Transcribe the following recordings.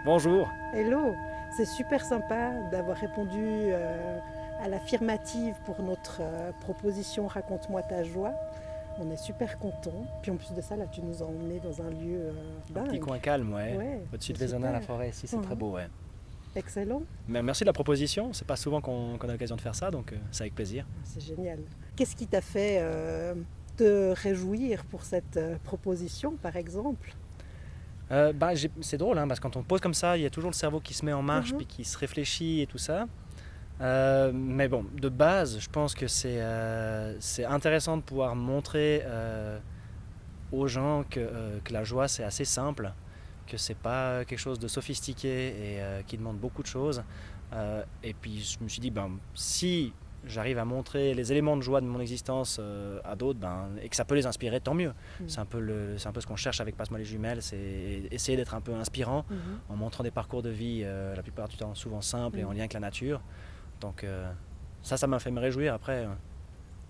Bonjour. Hello, c'est super sympa d'avoir répondu à l'affirmative pour notre proposition Raconte-moi ta joie. On est super contents. Puis en plus de ça, là, tu nous as emmenés dans un lieu Un petit dingue. coin calme, ouais. Ouais, Au-dessus c'est de Vézona, la super. forêt, ici, c'est très Mhm. beau, ouais. Excellent, Mais merci de la proposition. C'est pas souvent qu'on a l'occasion de faire ça, donc c'est avec plaisir. c'est génial. Qu'est-ce qui t'a fait te réjouir pour cette proposition, par exemple? C'est drôle, hein, parce que quand on pose comme ça, il y a toujours le cerveau qui se met en marche, Mhm. puis qui se réfléchit et tout ça. Mais bon, de base, je pense que c'est intéressant de pouvoir montrer aux gens que la joie, c'est assez simple, que c'est pas quelque chose de sophistiqué et qui demande beaucoup de choses. Et puis je me suis dit, si j'arrive à montrer les éléments de joie de mon existence à d'autres, et que ça peut les inspirer, tant mieux. Mhm. C'est un peu ce qu'on cherche avec Passe-moi les jumelles, c'est essayer d'être un peu inspirant Mhm. en montrant des parcours de vie la plupart du temps souvent simples et en Mhm. lien avec la nature. Donc ça m'a fait me réjouir. Après,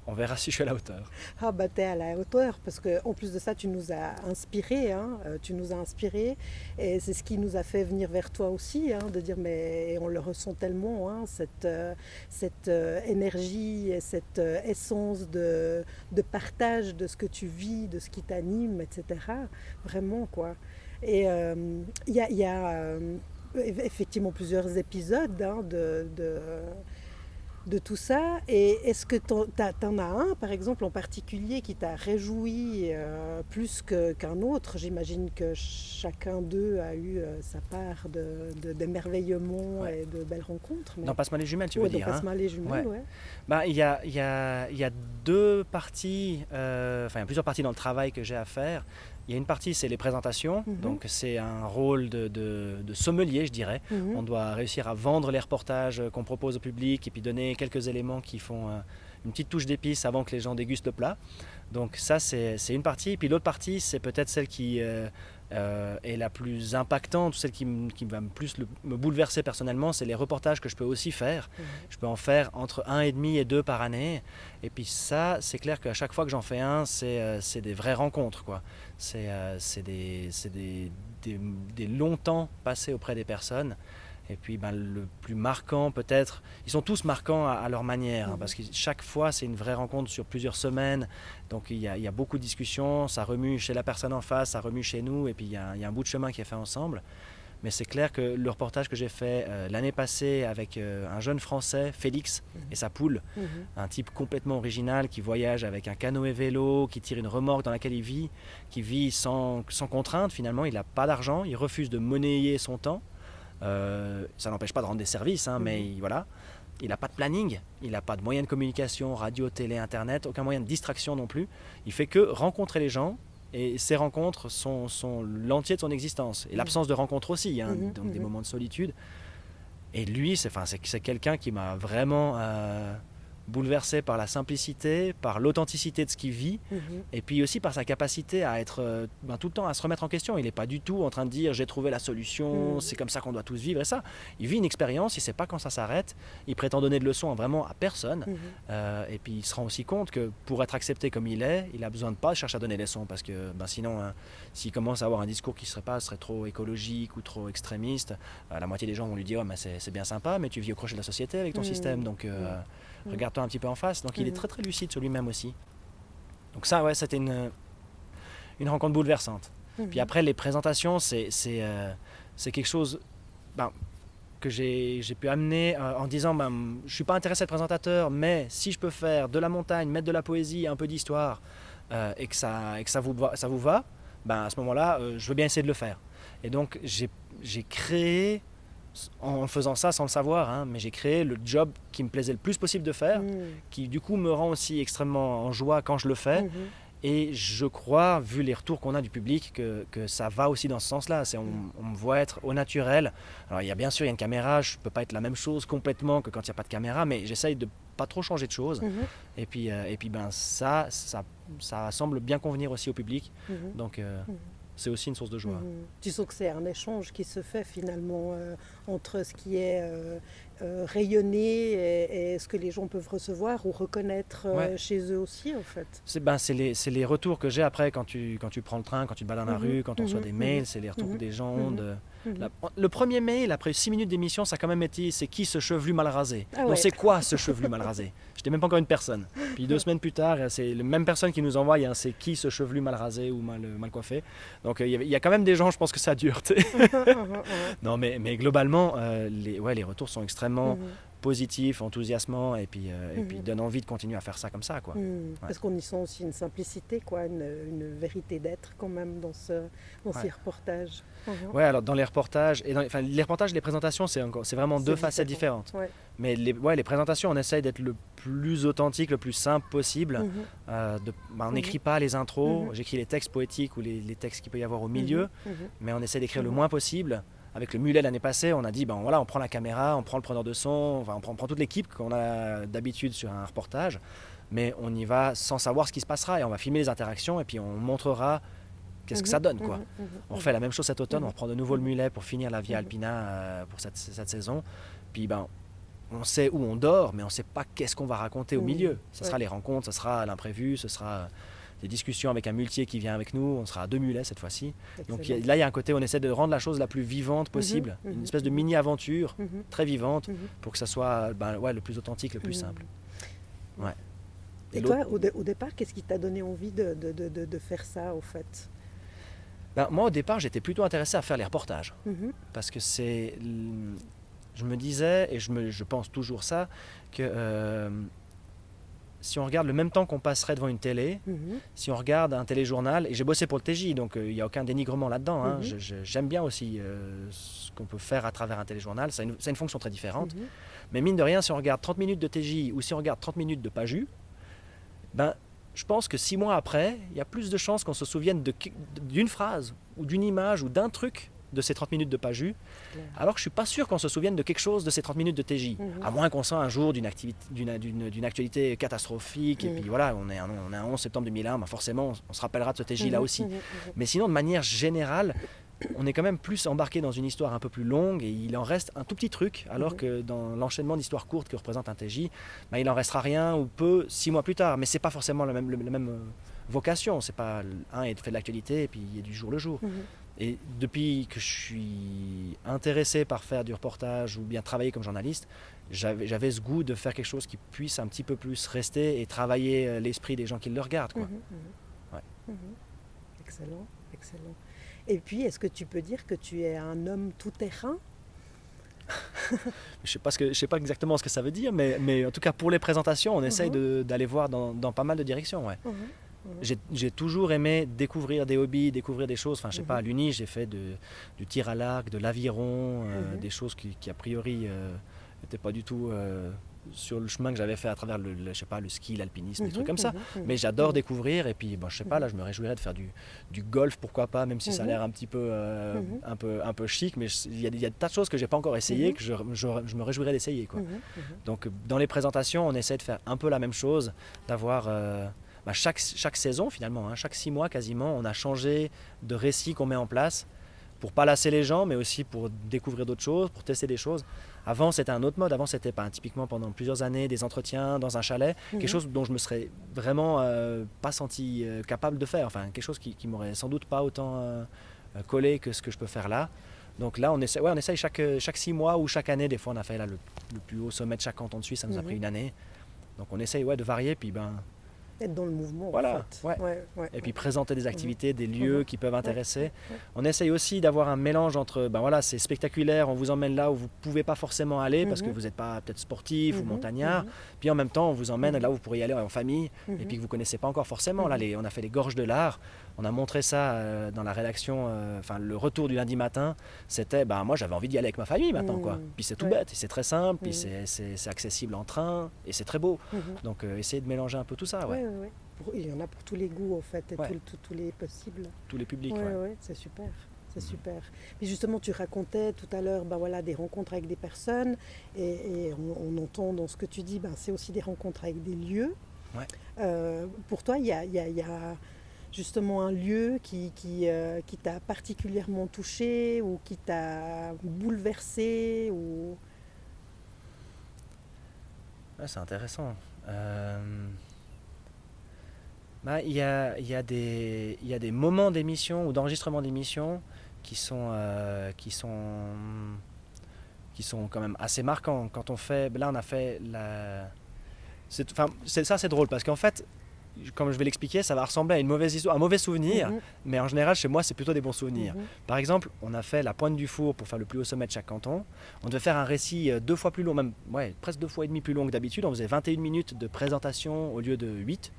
on verra si je suis à la hauteur. Ah bah t'es à la hauteur parce que en plus de ça tu nous as inspirés, hein, tu nous as inspirés et c'est ce qui nous a fait venir vers toi aussi, hein, de dire mais et on le ressent tellement, hein, cette énergie et cette essence de partage de ce que tu vis, de ce qui t'anime, etc. Vraiment quoi. Et il y a effectivement plusieurs épisodes, hein, de tout ça. Et est-ce que t'en as un, par exemple, en particulier qui t'a réjoui plus qu'un autre? J'imagine que chacun d'eux a eu sa part d'émerveillement Ouais. et de belles rencontres. Mais... Dans Passe-moi les jumelles, tu veux Ouais, donc dire, hein? passe-moi les jumelles, Ouais. ouais. Il y a deux parties, enfin il y a plusieurs parties dans le travail que j'ai à faire. Il y a une partie, c'est les présentations, Mhm, donc c'est un rôle de sommelier, je dirais. mhm, On doit réussir à vendre les reportages qu'on propose au public et puis donner quelques éléments qui font une petite touche d'épice avant que les gens dégustent le plat. Donc ça, c'est une partie. Et puis l'autre partie, c'est peut-être celle qui est la plus impactante, celle qui va me bouleverser personnellement, c'est les reportages que je peux aussi faire. mhm, Je peux en faire entre 1,5 et 2 par année. Et puis ça, c'est clair qu'à chaque fois que j'en fais un, c'est des vraies rencontres, quoi. C'est des longs temps passés auprès des personnes. Et puis le plus marquant peut-être, ils sont tous marquants à leur manière, hein, mhm, parce que chaque fois c'est une vraie rencontre sur plusieurs semaines, donc il y a beaucoup de discussions, ça remue chez la personne en face, ça remue chez nous, et puis il y a un bout de chemin qui est fait ensemble. Mais c'est clair que le reportage que j'ai fait l'année passée avec un jeune Français, Félix, et sa poule, mhm, un type complètement original qui voyage avec un canoë-vélo, qui tire une remorque dans laquelle il vit, qui vit sans contrainte finalement, il n'a pas d'argent, il refuse de monnayer son temps. Ça n'empêche pas de rendre des services, hein, mais mhm, voilà. Il n'a pas de planning, il n'a pas de moyens de communication, radio, télé, internet, aucun moyen de distraction non plus. Il fait que rencontrer les gens, et ces rencontres sont l'entier de son existence. Et mhm, l'absence de rencontres aussi, hein, mhm, donc des mhm. moments de solitude. Et lui, c'est quelqu'un qui m'a vraiment bouleversé par la simplicité, par l'authenticité de ce qu'il vit, Mhm, et puis aussi par sa capacité à être tout le temps à se remettre en question. Il n'est pas du tout en train de dire j'ai trouvé la solution, mhm, c'est comme ça qu'on doit tous vivre et ça. Il vit une expérience, il ne sait pas quand ça s'arrête, il prétend donner de leçons vraiment à personne, mhm, et puis il se rend aussi compte que pour être accepté comme il est, il a besoin de pas chercher à donner des leçons parce que sinon, hein, s'il commence à avoir un discours qui serait trop écologique ou trop extrémiste, la moitié des gens vont lui dire ouais, mais c'est bien sympa, mais tu vis au crochet de la société avec ton système, mhm, donc mhm, regarde-toi un petit peu en face. Donc il est mhm, très très lucide sur lui-même aussi. Donc ça, ouais, c'était une rencontre bouleversante. Puis mhm, après, les présentations, c'est quelque chose ben, que j'ai pu amener en disant je ne suis pas intéressé à être présentateur, mais si je peux faire de la montagne, mettre de la poésie, un peu d'histoire, et que ça vous va, à ce moment-là, je veux bien essayer de le faire. Et donc, j'ai créé, en faisant ça sans le savoir, hein, mais j'ai créé le job qui me plaisait le plus possible de faire, mhm, qui du coup me rend aussi extrêmement en joie quand je le fais. mhm, Et je crois, vu les retours qu'on a du public, que ça va aussi dans ce sens-là. On me voit être au naturel. Alors bien sûr, il y a une caméra, je ne peux pas être la même chose complètement que quand il n'y a pas de caméra, mais j'essaye de pas trop changer de choses. mhm, Et puis ça semble bien convenir aussi au public. mhm, Donc mhm. c'est aussi une source de joie. Tu sens que c'est un échange qui se fait finalement entre ce qui est rayonné et ce que les gens peuvent recevoir ou reconnaître Ouais. chez eux aussi en fait. C'est les retours que j'ai après quand tu prends le train, quand tu te balades dans la rue, quand on reçoit des mails, c'est les retours que des gens ont le premier mail, après 6 minutes d'émission, ça a quand même été c'est qui ce chevelu mal rasé. Ah Non, ouais. c'est quoi ce chevelu mal rasé? J'étais même pas encore une personne. Puis 2 semaines plus tard, c'est la même personne qui nous envoie c'est qui ce chevelu mal rasé ou mal coiffé. Donc il y a quand même des gens, je pense que ça dure. Non, mais globalement, les retours sont extrêmement positifs, enthousiasmants et puis donnent envie de continuer à faire ça comme ça, quoi. Parce qu'on y sent aussi une simplicité, quoi, une vérité d'être quand même dans ces reportages. Ouais, alors dans les reportages, les reportages et les présentations, c'est vraiment deux facettes différentes. Ouais. Mais les présentations, on essaye d'être le plus authentique, le plus simple possible. On n'écrit pas les intros, j'écris les textes poétiques ou les textes qu'il peut y avoir au milieu, mais on essaie d'écrire le moins possible. Avec le Mulet l'année passée, on a dit on prend la caméra, on prend le preneur de son, on prend toute l'équipe qu'on a d'habitude sur un reportage, mais on y va sans savoir ce qui se passera et on va filmer les interactions et puis on montrera qu'est-ce que ça donne, quoi. On refait la même chose cet automne, on reprend de nouveau le Mulet pour finir la Via Alpina pour cette saison. Puis on sait où on dort, mais on ne sait pas qu'est-ce qu'on va raconter au milieu. Ce sera les rencontres, ce sera l'imprévu, ce sera des discussions avec un muletier qui vient avec nous, on sera à 2 mulets cette fois-ci. Excellent. Donc là, il y a un côté, on essaie de rendre la chose la plus vivante possible, une espèce de mini-aventure très vivante pour que ça soit le plus authentique, le plus simple. Ouais. Et toi, au départ, qu'est-ce qui t'a donné envie de faire ça, au fait? Moi, au départ, j'étais plutôt intéressé à faire les reportages. Parce que je me disais, et je pense toujours ça, que si on regarde le même temps qu'on passerait devant une télé, si on regarde un téléjournal, et j'ai bossé pour le TJ, donc il n'y a aucun dénigrement là-dedans, hein, j'aime bien aussi ce qu'on peut faire à travers un téléjournal, ça a une fonction très différente. Mais mine de rien, si on regarde 30 minutes de TJ ou si on regarde 30 minutes de Paju, je pense que 6 mois après, il y a plus de chances qu'on se souvienne d'une phrase ou d'une image ou d'un truc de ces 30 minutes de Paju, alors que je ne suis pas sûr qu'on se souvienne de quelque chose de ces 30 minutes de TJ, à moins qu'on soit un jour d'une actualité catastrophique, et puis voilà, on est un 11 septembre 2001, forcément on se rappellera de ce TJ là aussi. Mais sinon, de manière générale, on est quand même plus embarqué dans une histoire un peu plus longue et il en reste un tout petit truc, alors que dans l'enchaînement d'histoires courtes que représente un TJ, il en restera rien ou peu 6 mois plus tard. Mais c'est pas forcément la même vocation. C'est pas un est fait de l'actualité et puis il y a du jour le jour. Et depuis que je suis intéressé par faire du reportage ou bien travailler comme journaliste, j'avais ce goût de faire quelque chose qui puisse un petit peu plus rester et travailler l'esprit des gens qui le regardent, quoi. Excellent, excellent. Et puis, est-ce que tu peux dire que tu es un homme tout-terrain? Je sais pas exactement ce que ça veut dire, mais en tout cas pour les présentations, on essaye d'aller voir dans pas mal de directions. Ouais. J'ai toujours aimé découvrir des hobbies, découvrir des choses. Enfin, je sais pas, à l'Uni, j'ai fait du tir à l'arc, de l'aviron, des choses qui a priori n'étaient pas du tout sur le chemin que j'avais fait à travers le ski, l'alpinisme, des trucs comme ça. Mais j'adore découvrir et puis je sais pas, là je me réjouirais de faire du golf, pourquoi pas, même si ça a l'air un petit peu un peu chic, mais il y a des tas de choses que j'ai pas encore essayé que je me réjouirais d'essayer, quoi. Donc dans les présentations, on essaie de faire un peu la même chose, d'avoir chaque saison finalement, chaque 6 mois quasiment, on a changé de récit qu'on met en place pour pas lasser les gens, mais aussi pour découvrir d'autres choses, pour tester des choses. Avant, c'était un autre mode. Avant, c'était typiquement pendant plusieurs années des entretiens dans un chalet, quelque chose dont je me serais vraiment pas senti capable de faire. Enfin, quelque chose qui m'aurait sans doute pas autant collé que ce que je peux faire là. Donc là, on essaye chaque 6 mois ou chaque année. Des fois, on a fait là, le plus haut sommet de chaque canton de Suisse, ça nous a pris une année. Donc on essaye de varier, puis être dans le mouvement. Voilà, en fait. Et puis présenter des activités, des lieux qui peuvent intéresser. On essaye aussi d'avoir un mélange entre, c'est spectaculaire, on vous emmène là où vous ne pouvez pas forcément aller parce que vous n'êtes pas peut-être sportif ou montagnard. Puis en même temps, on vous emmène là où vous pourriez aller en famille et puis que vous ne connaissez pas encore forcément. Là, on a fait les Gorges de l'Art. On a montré ça dans la rédaction, le retour du lundi matin, c'était, moi j'avais envie d'y aller avec ma famille maintenant, quoi. Puis c'est tout bête, c'est très simple, puis c'est accessible en train, et c'est très beau. Donc essayer de mélanger un peu tout ça, il y en a pour tous les goûts, en fait, et tous les possibles. Tous les publics, c'est super. C'est super. Mais justement, tu racontais tout à l'heure des rencontres avec des personnes, et on entend dans ce que tu dis, c'est aussi des rencontres avec des lieux. Pour toi, il y a justement un lieu qui t'a particulièrement touché ou qui t'a bouleversé ou... Ouais, c'est intéressant. Il y a des moments d'émission ou d'enregistrement d'émission qui sont, euh, qui sont, qui sont quand même assez marquants. Quand on fait, là on a fait c'est drôle parce qu'en fait, comme je vais l'expliquer, ça va ressembler à une mauvaise histoire, un mauvais souvenir, mais en général chez moi c'est plutôt des bons souvenirs. Par exemple, on a fait la Pointe du Four pour faire le plus haut sommet de chaque canton. On devait faire un récit 2 fois plus long, même presque 2 fois et demi plus long que d'habitude. On faisait 21 minutes de présentation au lieu de 8,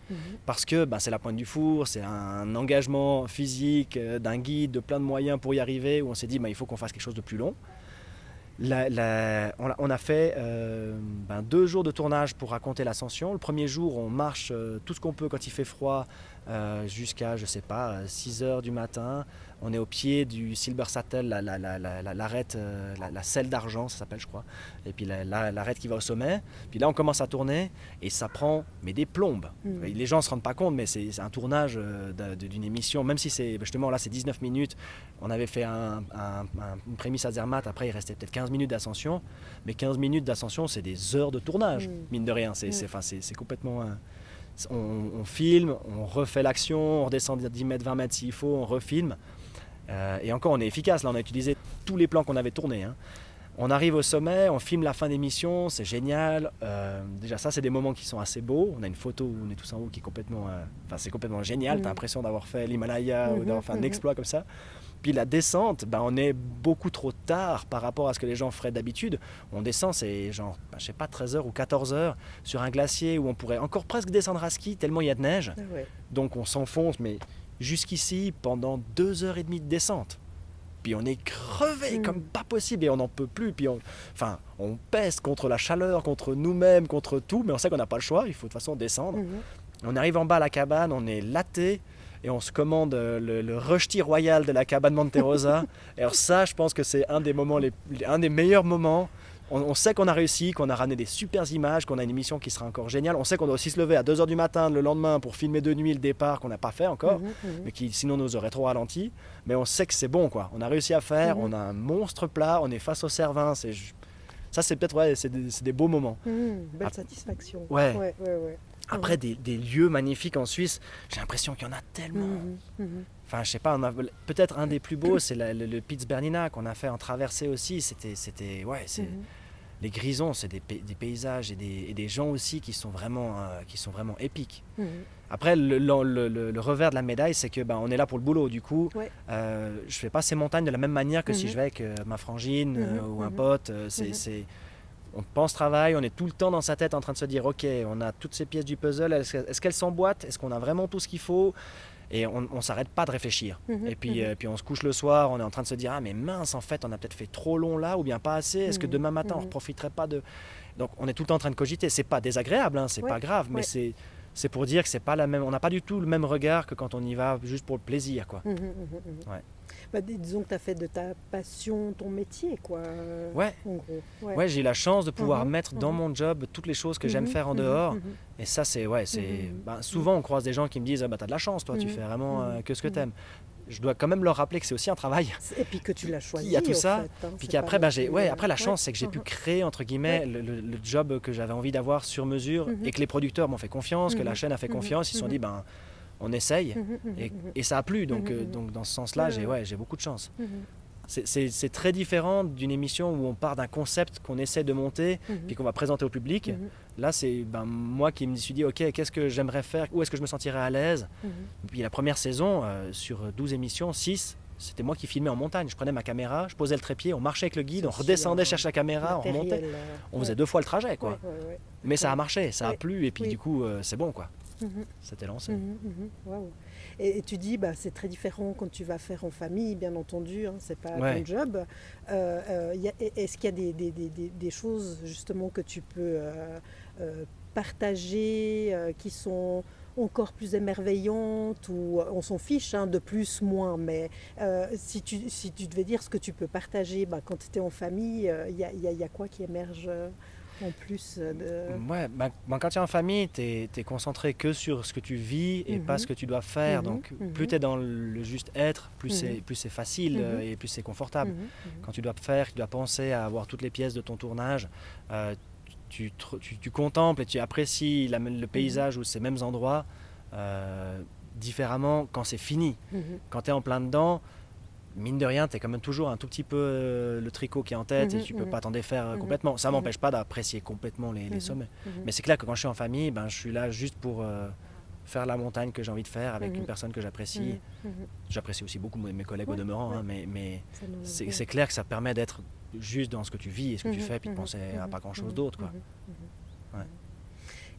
parce que c'est la Pointe du Four, c'est un engagement physique d'un guide, de plein de moyens pour y arriver, où on s'est dit il faut qu'on fasse quelque chose de plus long. On a fait 2 jours de tournage pour raconter l'ascension. Le premier jour, on marche tout ce qu'on peut quand il fait froid jusqu'à, 6 heures du matin. On est au pied du Silbersattel, l'arête, la selle d'argent, ça s'appelle, je crois. Et puis l'arête qui va au sommet. Puis là, on commence à tourner et ça prend des plombes. Les gens ne se rendent pas compte, mais c'est un tournage d'une émission, même si c'est justement là, c'est 19 minutes. On avait fait une prémisse à Zermatt, après il restait peut-être 15 minutes d'ascension. Mais 15 minutes d'ascension, c'est des heures de tournage, mine de rien. C'est complètement... On filme, on refait l'action, on redescend 10 mètres, 20 mètres s'il faut, on refilme. Et encore, on est efficace. Là, on a utilisé tous les plans qu'on avait tournés. On arrive au sommet, on filme la fin d'émission, c'est génial. Déjà, ça, c'est des moments qui sont assez beaux. On a une photo où on est tous en haut qui est complètement, c'est complètement génial. T'as l'impression d'avoir fait l'Himalaya ou d'avoir fait un exploit comme ça. Puis la descente, on est beaucoup trop tard par rapport à ce que les gens feraient d'habitude. On descend, c'est genre, 13 heures ou 14 heures sur un glacier où on pourrait encore presque descendre à ski tellement il y a de neige. Donc on s'enfonce, mais jusqu'ici pendant 2h30 de descente. Puis on est crevé comme pas possible et on n'en peut plus. Puis on pèse contre la chaleur, contre nous-mêmes, contre tout, mais on sait qu'on n'a pas le choix, il faut de toute façon descendre. On arrive en bas à la cabane, on est laté et on se commande le rösti royal de la cabane Monte Rosa. Et alors ça, je pense que c'est un des meilleurs moments. On sait qu'on a réussi, qu'on a ramené des super images, qu'on a une émission qui sera encore géniale. On sait qu'on doit aussi se lever à 2h du matin le lendemain pour filmer de nuit le départ qu'on n'a pas fait encore, mais qui sinon nous aurait trop ralenti. Mais on sait que c'est bon, quoi. On a réussi à faire, on a un monstre plat, on est face au Cervin. Ça, c'est peut-être, c'est des beaux moments. Belle satisfaction. Ouais. Après, des lieux magnifiques en Suisse, j'ai l'impression qu'il y en a tellement. Enfin, je sais pas, peut-être un des plus beaux, c'est le Piz Bernina qu'on a fait en traversée aussi. Les Grisons, c'est des paysages et des gens aussi qui sont vraiment épiques. Après, le revers de la médaille, c'est que on est là pour le boulot. Du coup, je fais pas ces montagnes de la même manière que si je vais avec ma frangine ou un pote. On pense travail, on est tout le temps dans sa tête en train de se dire ok, on a toutes ces pièces du puzzle, est-ce qu'elles s'emboîtent, est-ce qu'on a vraiment tout ce qu'il faut, et on s'arrête pas de réfléchir. Et puis on se couche le soir, on est en train de se dire ah mais mince, en fait on a peut-être fait trop long là ou bien pas assez, est-ce que demain matin on ne profiterait pas de... Donc on est tout le temps en train de cogiter, c'est pas désagréable, c'est pas grave, mais c'est pour dire que c'est pas la même, on n'a pas du tout le même regard que quand on y va juste pour le plaisir, quoi. Disons que tu as fait de ta passion ton métier, quoi. En gros. J'ai eu la chance de pouvoir mettre dans mon job toutes les choses que j'aime faire en dehors. Et ça, souvent on croise des gens qui me disent t'as de la chance, toi, tu fais vraiment que ce que t'aimes. Je dois quand même leur rappeler que c'est aussi un travail. Et puis que tu l'as choisi. Il y a tout ça. Puis qu'après, après la chance, c'est que j'ai pu créer créer, entre guillemets, le job que j'avais envie d'avoir sur mesure et que les producteurs m'ont fait confiance, que la chaîne a fait confiance. Ils se sont dit, on essaye. Et ça a plu. Donc dans ce sens-là, j'ai beaucoup de chance. C'est très différent d'une émission où on part d'un concept qu'on essaie de monter puis qu'on va présenter au public. Là, c'est moi qui me suis dit, ok, qu'est-ce que j'aimerais faire, où est-ce que je me sentirais à l'aise. Puis la première saison, sur 12 émissions, 6, c'était moi qui filmais en montagne. Je prenais ma caméra, je posais le trépied, on marchait avec le guide, on redescendait chercher la caméra, on remontait. On faisait 2 fois le trajet, quoi. Mais ça a marché, ça a plu, et puis du coup, c'est bon, quoi. C'était lancé. Wow. Et tu dis, c'est très différent quand tu vas faire en famille, bien entendu, c'est pas ton job. Est-ce qu'il y a des choses justement que tu peux partager qui sont encore plus émerveillantes ou on s'en fiche de plus, moins, mais si tu devais dire ce que tu peux partager quand tu es en famille, il y a quoi qui émerge en plus de... Ouais, quand tu es en famille, tu es concentré que sur ce que tu vis et pas ce que tu dois faire. Donc, plus tu es dans le juste être, plus c'est facile et plus c'est confortable. Quand tu dois faire, tu dois penser à avoir toutes les pièces de ton tournage. Tu contemples et tu apprécies le paysage ou ces mêmes endroits différemment quand c'est fini. Quand tu es en plein dedans, mine de rien, tu es quand même toujours un tout petit peu le tricot qui est en tête et tu peux pas t'en défaire complètement. Ça m'empêche pas d'apprécier complètement les sommets. Mais c'est clair que quand je suis en famille, je suis là juste pour faire la montagne que j'ai envie de faire avec une personne que j'apprécie. J'apprécie aussi beaucoup mes collègues au demeurant, hein, mais c'est clair que ça permet d'être juste dans ce que tu vis et ce que tu fais, puis de penser à pas grand-chose d'autre, quoi. Ouais.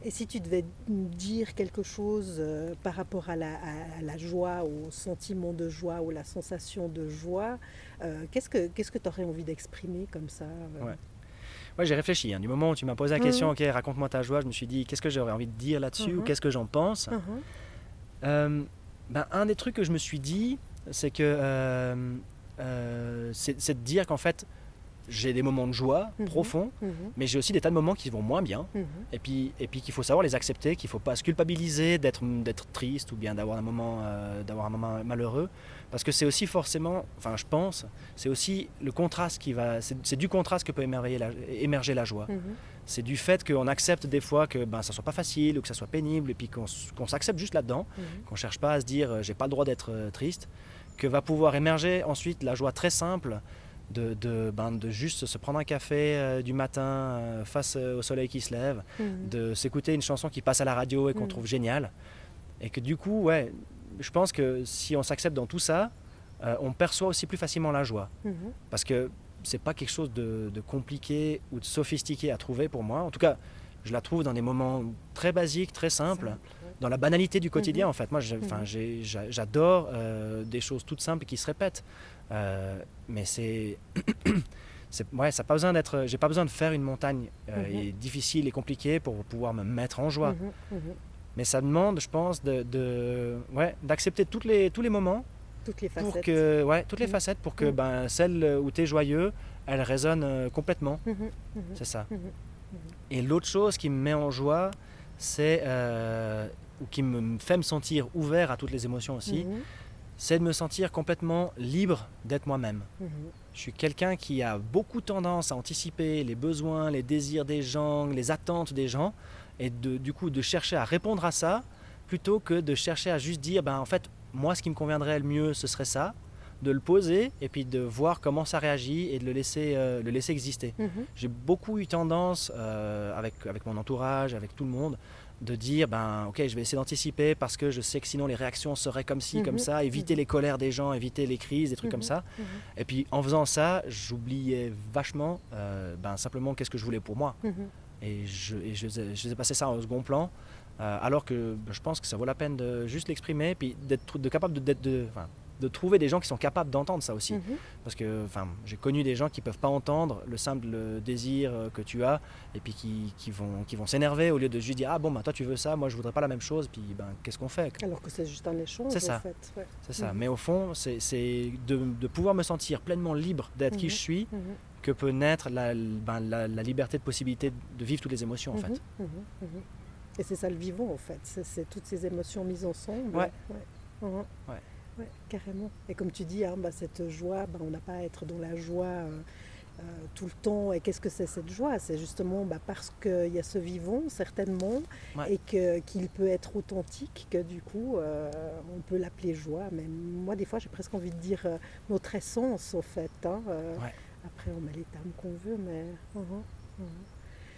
Et si tu devais dire quelque chose par rapport à la joie, au sentiment de joie ou la sensation de joie, qu'est-ce que tu aurais envie d'exprimer comme ça Ouais, j'ai réfléchi. Hein. Du moment où tu m'as posé la question, ok, raconte-moi ta joie, je me suis dit, qu'est-ce que j'aurais envie de dire là-dessus ou qu'est-ce que j'en pense. Un des trucs que je me suis dit, c'est que c'est de dire qu'en fait, j'ai des moments de joie profonds, mais j'ai aussi des tas de moments qui vont moins bien, et puis qu'il faut savoir les accepter, qu'il ne faut pas se culpabiliser d'être triste ou bien d'avoir un moment malheureux, parce que c'est aussi forcément, enfin je pense, c'est aussi le contraste c'est du contraste que peut émerger la joie. C'est du fait qu'on accepte des fois que ça soit pas facile ou que ça soit pénible, et puis qu'on s'accepte juste là-dedans, qu'on cherche pas à se dire j'ai pas le droit d'être triste, que va pouvoir émerger ensuite la joie très simple de juste se prendre un café du matin face au soleil qui se lève, de s'écouter une chanson qui passe à la radio et qu'on trouve géniale. Et que du coup, ouais, je pense que si on s'accepte dans tout ça, on perçoit aussi plus facilement la joie. Parce que c'est pas quelque chose de compliqué ou de sophistiqué à trouver pour moi. En tout cas, je la trouve dans des moments très basiques, très simples, dans la banalité du quotidien en fait. Moi, j'adore des choses toutes simples qui se répètent. Mais ça pas besoin d'être. J'ai pas besoin de faire une montagne difficile et compliquée pour pouvoir me mettre en joie. Mais ça demande, je pense, d'accepter tous les moments, toutes les facettes, toutes les facettes pour que celle où tu es joyeux, elle résonne complètement. C'est ça. Et l'autre chose qui me met en joie, c'est ou qui me fait me sentir ouvert à toutes les émotions aussi. C'est de me sentir complètement libre d'être moi-même. Je suis quelqu'un qui a beaucoup tendance à anticiper les besoins, les désirs des gens, les attentes des gens, et du coup de chercher à répondre à ça, plutôt que de chercher à juste dire, en fait, moi ce qui me conviendrait le mieux, ce serait ça, de le poser, et puis de voir comment ça réagit, et de le laisser exister. J'ai beaucoup eu tendance, avec mon entourage, avec tout le monde, de dire ok, je vais essayer d'anticiper parce que je sais que sinon les réactions seraient comme ci, comme ça, éviter les colères des gens, éviter les crises, des trucs comme ça. Et puis en faisant ça, j'oubliais vachement simplement qu'est-ce que je voulais pour moi. Et je faisais passer ça en second plan, alors que je pense que ça vaut la peine de juste l'exprimer, puis d'être capable de trouver des gens qui sont capables d'entendre ça aussi. Parce que j'ai connu des gens qui ne peuvent pas entendre le simple désir que tu as, et puis qui vont s'énerver au lieu de juste dire toi tu veux ça, moi je voudrais pas la même chose, puis qu'est-ce qu'on fait? Alors que c'est juste un échange, c'est ça. En fait. Ouais. C'est ça. Mais au fond, c'est de pouvoir me sentir pleinement libre d'être qui je suis, que peut naître la liberté de possibilité de vivre toutes les émotions en fait. Et c'est ça le vivant en fait, c'est toutes ces émotions mises ensemble. Ouais. Ouais, carrément. Et comme tu dis, cette joie, on n'a pas à être dans la joie tout le temps. Et qu'est-ce que c'est cette joie? C'est justement parce qu'il y a ce vivant, certainement, et qu'il peut être authentique, que du coup, on peut l'appeler joie. Mais moi, des fois, j'ai presque envie de dire notre essence, au fait. Après, on met les termes qu'on veut, mais...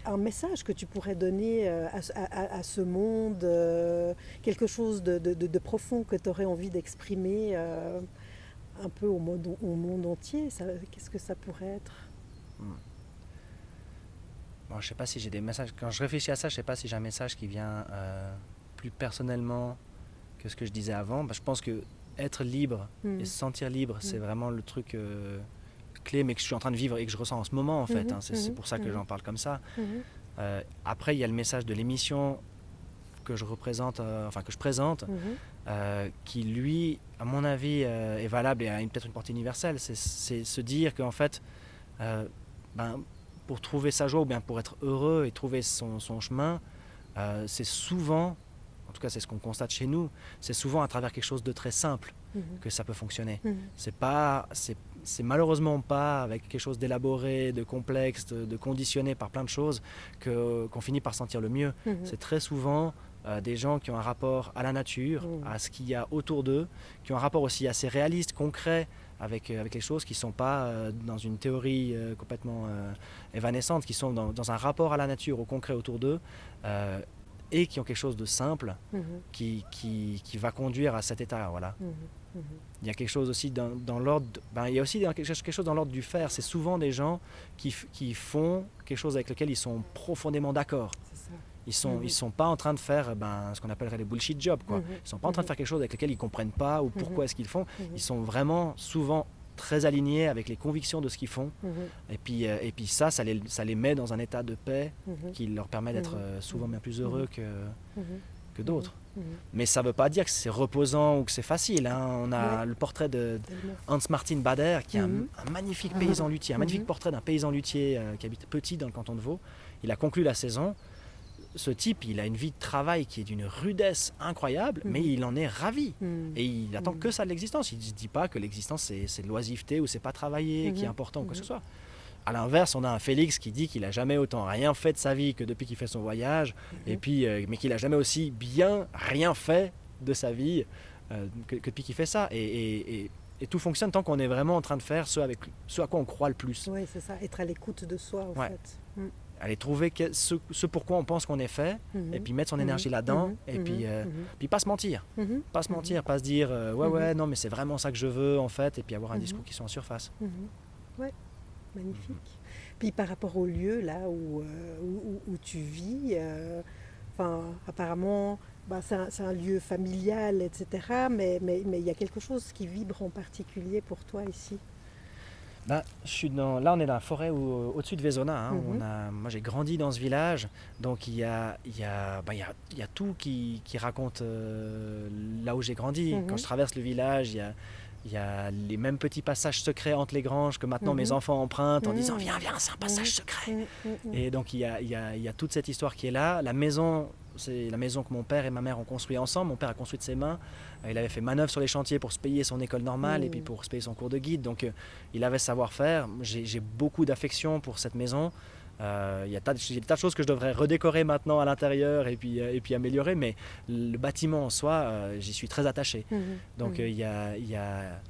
Un message que tu pourrais donner à ce monde, quelque chose de profond que tu aurais envie d'exprimer un peu au monde entier, qu'est-ce que ça pourrait être? Je ne sais pas si j'ai des messages. Quand je réfléchis à ça, je ne sais pas si j'ai un message qui vient plus personnellement que ce que je disais avant. Je pense que être libre et se sentir libre, c'est vraiment le truc... clé, mais que je suis en train de vivre et que je ressens en ce moment en fait. C'est pour ça que j'en parle comme ça. Après, il y a le message de l'émission que je représente, que je présente, qui lui, à mon avis, est valable et a peut-être une portée universelle. C'est se dire qu'en fait, pour trouver sa joie ou bien pour être heureux et trouver son chemin, c'est souvent, en tout cas c'est ce qu'on constate chez nous, c'est souvent à travers quelque chose de très simple que ça peut fonctionner. C'est malheureusement pas avec quelque chose d'élaboré, de complexe, de conditionné par plein de choses qu'on finit par sentir le mieux. C'est très souvent des gens qui ont un rapport à la nature, à ce qu'il y a autour d'eux, qui ont un rapport aussi assez réaliste, concret avec les choses, qui ne sont pas dans une théorie complètement évanescente, qui sont dans un rapport à la nature, au concret autour d'eux, et qui ont quelque chose de simple qui va conduire à cet état. Voilà. Il y a quelque chose aussi dans l'ordre, il y a aussi quelque chose dans l'ordre du faire. C'est souvent des gens qui font quelque chose avec lequel ils sont profondément d'accord. Ils sont pas en train de faire ce qu'on appellerait les bullshit jobs, quoi. Ils sont pas en train de faire quelque chose avec lequel ils comprennent pas ou pourquoi est-ce qu'ils font. Ils sont vraiment souvent très alignés avec les convictions de ce qu'ils font. Et puis ça les met dans un état de paix qui leur permet d'être souvent bien plus heureux que d'autres. Mais ça veut pas dire que c'est reposant ou que c'est facile, hein. On a le portrait de Hans Martin Bader, qui est un magnifique paysan luthier, un magnifique portrait d'un paysan luthier qui habite Petit dans le canton de Vaud. Il a conclu la saison. Ce type, il a une vie de travail qui est d'une rudesse incroyable, mais il en est ravi. Et il attend que ça de l'existence. Il ne se dit pas que l'existence, c'est de l'oisiveté ou c'est pas travailler qui est important ou quoi que ce soit. À l'inverse, on a un Félix qui dit qu'il n'a jamais autant rien fait de sa vie que depuis qu'il fait son voyage, et puis, mais qu'il n'a jamais aussi bien rien fait de sa vie que depuis qu'il fait ça. Et tout fonctionne tant qu'on est vraiment en train de faire ce à quoi on croit le plus. Oui, c'est ça, être à l'écoute de soi, en fait. Aller trouver ce pourquoi on pense qu'on est fait, et puis mettre son énergie là-dedans, et puis pas se mentir. Pas se mentir, pas se dire ouais, non, mais c'est vraiment ça que je veux, en fait, et puis avoir un discours qui soit en surface. Ouais, magnifique. Puis par rapport au lieu, là, où tu vis, apparemment, c'est un lieu familial, etc., mais il y a quelque chose qui vibre en particulier pour toi ici. Là, on est dans la forêt au-dessus de Vaisonna. Hein. Moi, j'ai grandi dans ce village, donc il y a tout qui raconte là où j'ai grandi. Quand je traverse le village, il y a les mêmes petits passages secrets entre les granges que maintenant mes enfants empruntent en disant viens, c'est un passage secret. Et donc il y a toute cette histoire qui est là. La maison, c'est la maison que mon père et ma mère ont construit ensemble. Mon père a construit de ses mains. Il avait fait manœuvre sur les chantiers pour se payer son école normale et puis pour se payer son cours de guide. Donc il avait savoir-faire. J'ai beaucoup d'affection pour cette maison. Il y a des tas de choses que je devrais redécorer maintenant à l'intérieur et puis améliorer, mais le bâtiment en soi, j'y suis très attaché. Donc il y a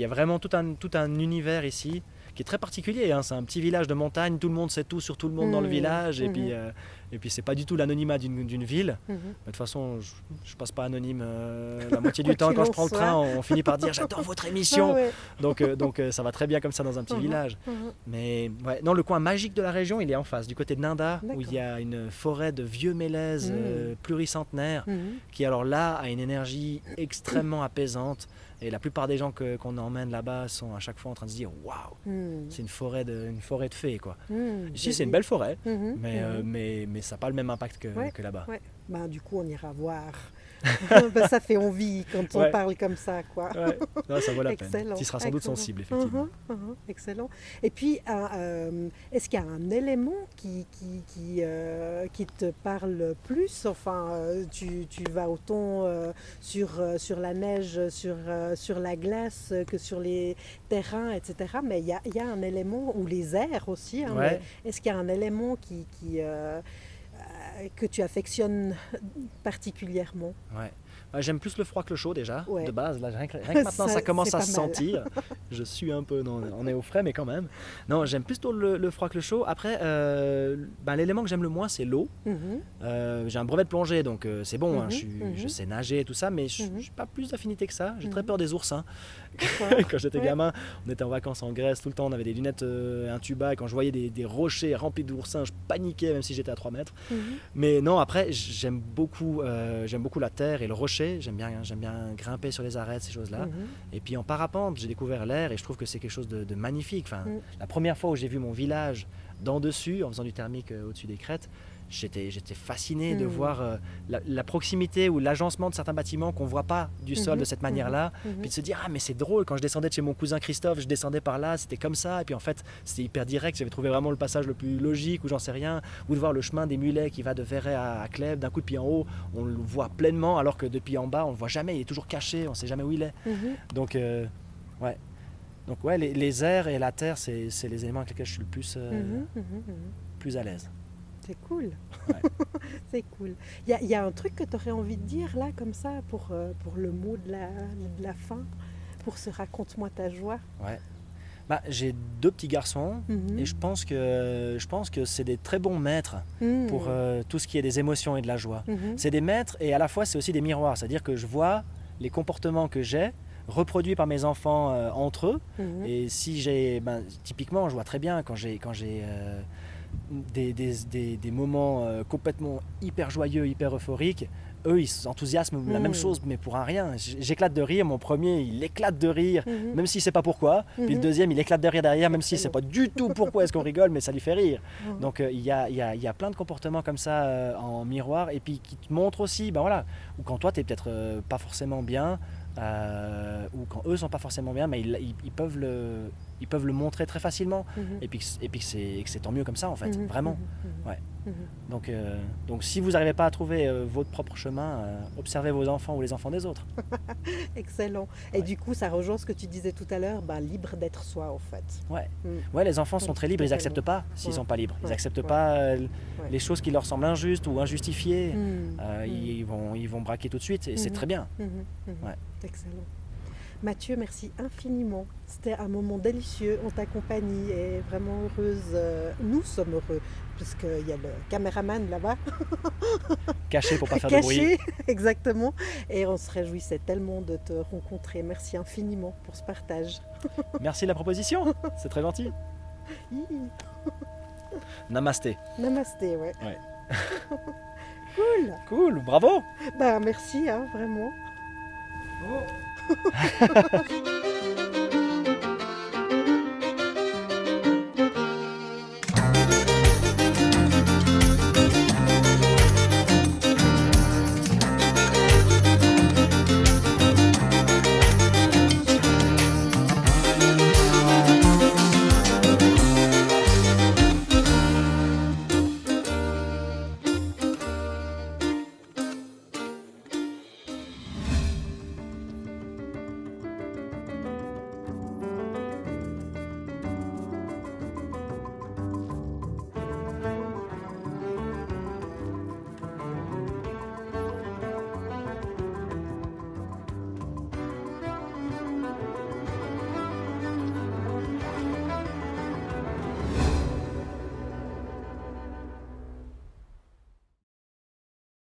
vraiment tout un univers ici qui est très particulier, hein. C'est un petit village de montagne, tout le monde sait tout sur tout le monde dans le village, et puis c'est pas du tout l'anonymat d'une ville. Mais de toute façon, je passe pas anonyme la moitié du temps. Quand je prends le train, on finit par dire j'adore votre émission. Donc ça va très bien comme ça dans un petit village. Mais non, le coin magique de la région, il est en face, du côté de Ninda, où il y a une forêt de vieux mélèzes pluricentenaires qui alors là a une énergie extrêmement apaisante. Et la plupart des gens qu'on emmène là-bas sont à chaque fois en train de se dire waouh, c'est une forêt de fées, quoi. Ici, c'est une belle forêt, mais ça n'a pas le même impact que là-bas. Du coup, on ira voir. Ça fait envie quand on parle comme ça, quoi. Non, ça vaut la peine. Tu seras sans doute sensible, effectivement. Excellent. Et puis, est-ce qu'il y a un élément qui te parle plus? Enfin, tu vas autant sur la neige, sur la glace que sur les terrains, etc. Mais il y a un élément, ou les airs aussi, hein, mais est-ce qu'il y a un élément que tu affectionnes particulièrement? J'aime plus le froid que le chaud déjà, de base. Là, rien que maintenant, ça commence à se sentir. Je suis un peu, non, on est au frais, mais quand même. Non, j'aime plus le froid que le chaud. Après, l'élément que j'aime le moins, c'est l'eau. J'ai un brevet de plongée, donc c'est bon, hein, je sais nager et tout ça, mais je n'ai pas plus d'affinité que ça. J'ai très peur des oursins. Quand j'étais gamin, on était en vacances en Grèce tout le temps, on avait des lunettes, un tuba, et quand je voyais des rochers remplis d'oursins, je paniquais même si j'étais à 3 mètres. Mais non, après, j'aime beaucoup la terre et le rocher. J'aime bien grimper sur les arêtes, ces choses-là. Et puis en parapente, j'ai découvert l'air et je trouve que c'est quelque chose de magnifique. Enfin, la première fois où j'ai vu mon village d'en dessus, en faisant du thermique au-dessus des crêtes, j'étais fasciné de voir la proximité ou l'agencement de certains bâtiments qu'on ne voit pas du sol de cette manière-là. Puis de se dire, ah mais c'est drôle, quand je descendais de chez mon cousin Christophe, je descendais par là, c'était comme ça. Et puis en fait, c'était hyper direct, j'avais trouvé vraiment le passage le plus logique, ou j'en sais rien. Ou de voir le chemin des mulets qui va de Verret à Clèves, d'un coup depuis en haut, on le voit pleinement, alors que depuis en bas, on ne le voit jamais, il est toujours caché, on ne sait jamais où il est. Donc, ouais. Donc ouais, les airs et la terre, c'est les éléments avec lesquels je suis le plus à l'aise. C'est cool. Ouais. C'est cool. Il y a un truc que tu aurais envie de dire là, comme ça, pour le mot de la fin, pour ce raconte-moi ta joie. Ouais. Bah, j'ai 2 petits garçons et je pense que c'est des très bons maîtres pour tout ce qui est des émotions et de la joie. C'est des maîtres et à la fois c'est aussi des miroirs, c'est-à-dire que je vois les comportements que j'ai reproduits par mes enfants entre eux. Et si j'ai, typiquement, je vois très bien quand j'ai des moments complètement hyper joyeux, hyper euphoriques, eux ils s'enthousiasment la même chose mais pour un rien. J'éclate de rire, mon premier il éclate de rire même s'il sait pas pourquoi, puis le deuxième il éclate de rire derrière même s'il sait pas du tout pourquoi est-ce qu'on rigole, mais ça lui fait rire. Donc il y a plein de comportements comme ça en miroir, et puis qui te montrent aussi, voilà, ou quand toi t'es peut-être pas forcément bien, ou quand eux sont pas forcément bien, mais ils peuvent le montrer très facilement, et puis que c'est tant mieux comme ça en fait, vraiment. Ouais. Donc si vous n'arrivez pas à trouver votre propre chemin, observez vos enfants ou les enfants des autres. Excellent. Et du coup, ça rejoint ce que tu disais tout à l'heure, libre d'être soi en fait. Ouais, les enfants sont très libres, ils n'acceptent pas s'ils sont pas libres. Ils n'acceptent pas les choses qui leur semblent injustes ou injustifiées. Ils vont braquer tout de suite, et c'est très bien. Ouais. Excellent. Mathieu, merci infiniment. C'était un moment délicieux en ta compagnie et vraiment heureuse. Nous sommes heureux, puisqu'il y a le caméraman là-bas. Caché pour pas faire de bruit. Exactement. Et on se réjouissait tellement de te rencontrer. Merci infiniment pour ce partage. Merci de la proposition, c'est très gentil. Namasté. Namasté, ouais. Cool, bravo. Merci, vraiment. Oh.